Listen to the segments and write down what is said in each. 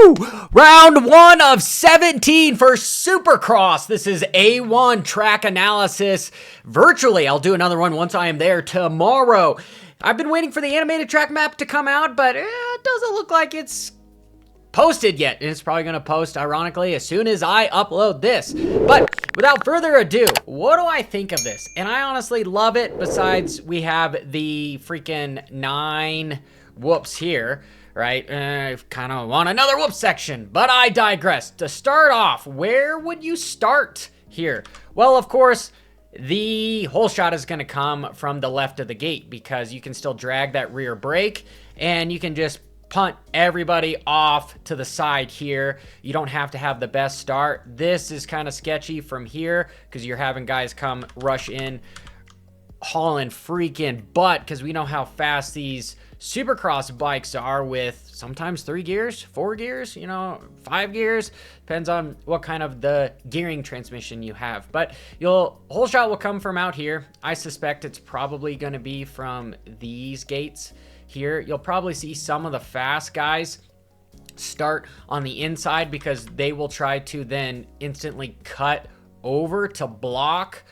Woo! Round 1 of 17 for Supercross. This is A1 track analysis virtually. I'll do another one once I am there tomorrow. I've been waiting for the animated track map to come out, but it doesn't look like it's posted yet. And it's probably going to post, ironically, as soon as I upload this. But without further ado, what do I think of this? And I honestly love it. Besides, we have the freaking 9 whoops here. Right? I kind of want another whoop section, but I digress. To start off, where would you start here? Well, of course, the whole shot is going to come from the left of the gate because you can still drag that rear brake and you can just punt everybody off to the side here. You don't have to have the best start. This is kind of sketchy from here because you're having guys come rush in, hauling freaking butt because we know how fast these Supercross bikes are with sometimes 3 gears, 4 gears, 5 gears. Depends on what kind of the gearing transmission you have. But whole shot will come from out here. I suspect it's probably going to be from these gates here. You'll probably see some of the fast guys start on the inside because they will try to then instantly cut over to block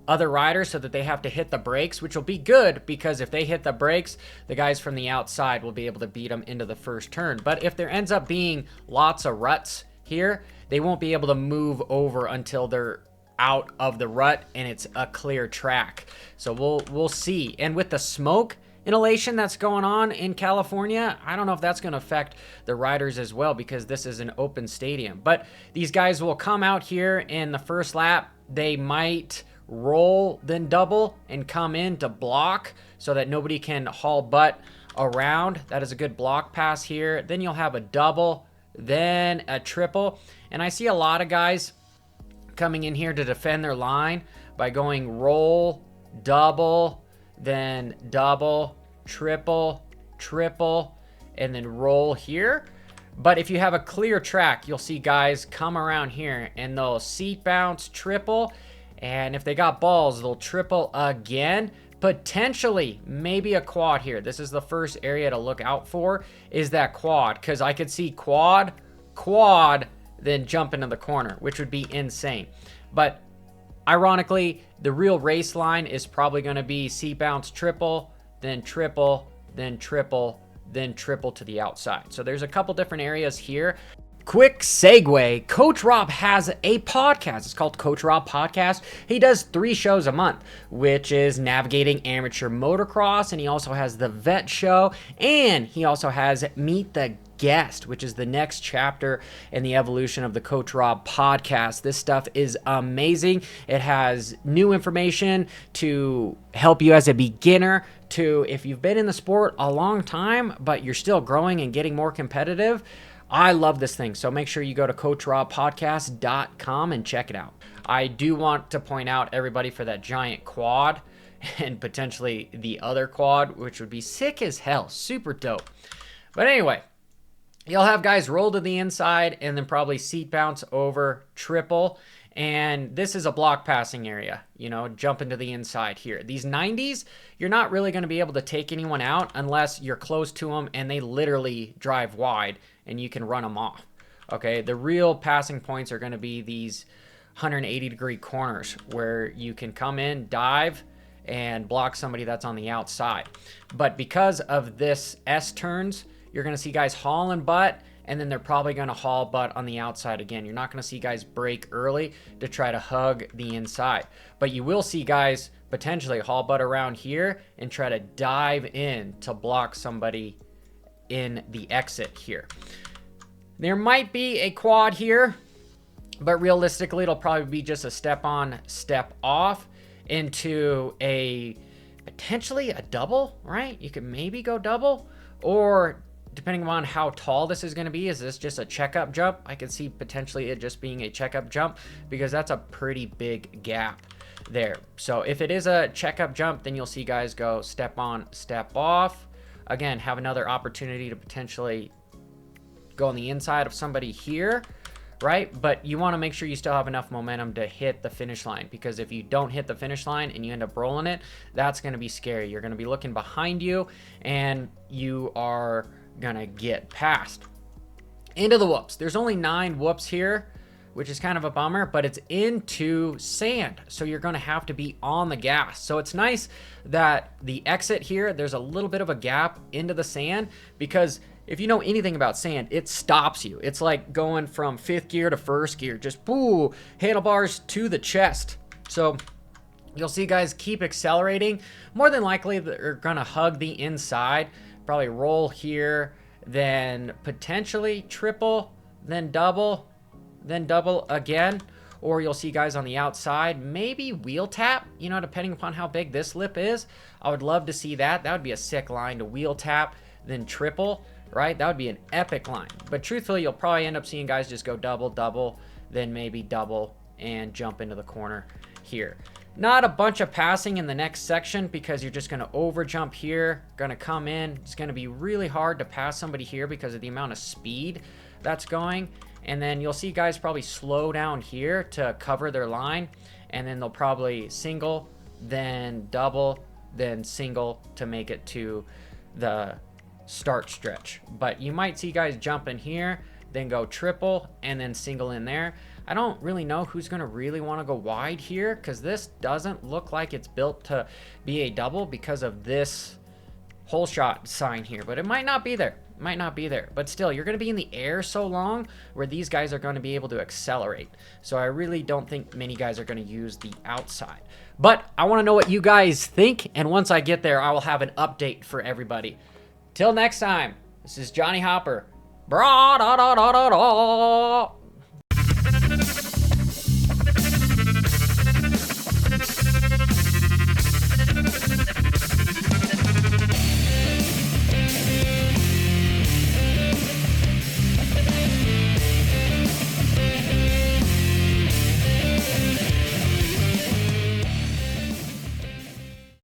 other riders so that they have to hit the brakes, which will be good because if they hit the brakes, the guys from the outside will be able to beat them into the first turn. But if there ends up being lots of ruts here, they won't be able to move over until they're out of the rut and it's a clear track. So we'll see. And with the smoke inhalation that's going on in California, I don't know if that's going to affect the riders as well because this is an open stadium. But these guys will come out here in the first lap. They might roll then double and come in to block so that nobody can haul butt around. That is a good block pass here. Then you'll have a double, then a triple. And I see a lot of guys coming in here to defend their line by going roll, double, then double, triple, triple, and then roll here. But if you have a clear track, you'll see guys come around here and they'll seat bounce, triple. And if they got balls, they'll triple again. Potentially, maybe a quad here. This is the first area to look out for, is that quad. Because I could see quad, then jump into the corner, which would be insane. But ironically, the real race line is probably going to be seat bounce, triple, then triple, then triple, then triple to the outside. So there's a couple different areas here. Quick segue. Coach Rob has a podcast. It's called Coach Rob Podcast. He does 3 shows a month, which is Navigating Amateur Motocross, and he also has The Vet Show, and he also has Meet the Guest, which is the next chapter in the evolution of the Coach Rob Podcast. This stuff is amazing. It has new information to help you as a beginner, to if you've been in the sport a long time, but you're still growing and getting more competitive. I love this thing, so make sure you go to CoachRobPodcast.com and check it out. I do want to point out everybody for that giant quad and potentially the other quad, which would be sick as hell, super dope. But anyway, you'll have guys roll to the inside and then probably seat bounce over, triple. And this is a block passing area, jump into the inside here. These 90s, you're not really going to be able to take anyone out unless you're close to them and they literally drive wide and you can run them off. Okay, the real passing points are going to be these 180-degree corners where you can come in, dive, and block somebody that's on the outside. But because of this S-turns, you're going to see guys hauling butt, and then they're probably going to haul butt on the outside again. You're not going to see guys break early to try to hug the inside. But you will see guys potentially haul butt around here and try to dive in to block somebody in the exit here. There might be a quad here, but realistically, it'll probably be just a step on, step off into a potentially a double, right? You could maybe go double, or depending on how tall this is going to be, is this just a checkup jump? I could see potentially it just being a checkup jump because that's a pretty big gap there. So if it is a checkup jump, then you'll see guys go step on, step off. Again, have another opportunity to potentially go on the inside of somebody here, right? But you want to make sure you still have enough momentum to hit the finish line, because if you don't hit the finish line and you end up rolling it, that's going to be scary. You're going to be looking behind you and you are going to get past. into the whoops. There's only 9 whoops here, which is kind of a bummer, but it's into sand. So you're gonna have to be on the gas. So it's nice that the exit here, there's a little bit of a gap into the sand, because if you know anything about sand, it stops you. It's like going from 5th gear to 1st gear, just boo, handlebars to the chest. So you'll see guys keep accelerating. More than likely, they're gonna hug the inside, probably roll here, then potentially triple, then double again. Or you'll see guys on the outside, maybe wheel tap, you know, depending upon how big this lip is. I would love to see that. That would be a sick line to wheel tap, then triple, right? That would be an epic line. But truthfully, you'll probably end up seeing guys just go double, double, then maybe double and jump into the corner here. Not a bunch of passing in the next section, because you're just going to over jump here, going to come in. It's going to be really hard to pass somebody here because of the amount of speed that's going. And then you'll see guys probably slow down here to cover their line, and then they'll probably single, then double, then single to make it to the start stretch. But you might see guys jump in here, then go triple, and then single in there. I don't really know who's going to really want to go wide here, because this doesn't look like it's built to be a double because of this hole shot sign here, but it might not be there. Might not be there, but still, you're going to be in the air so long where these guys are going to be able to accelerate. So I really don't think many guys are going to use the outside, but I want to know what you guys think, and once I get there, I will have an update for everybody. Till next time, this is Johnny Hopper. Bra da da da da da.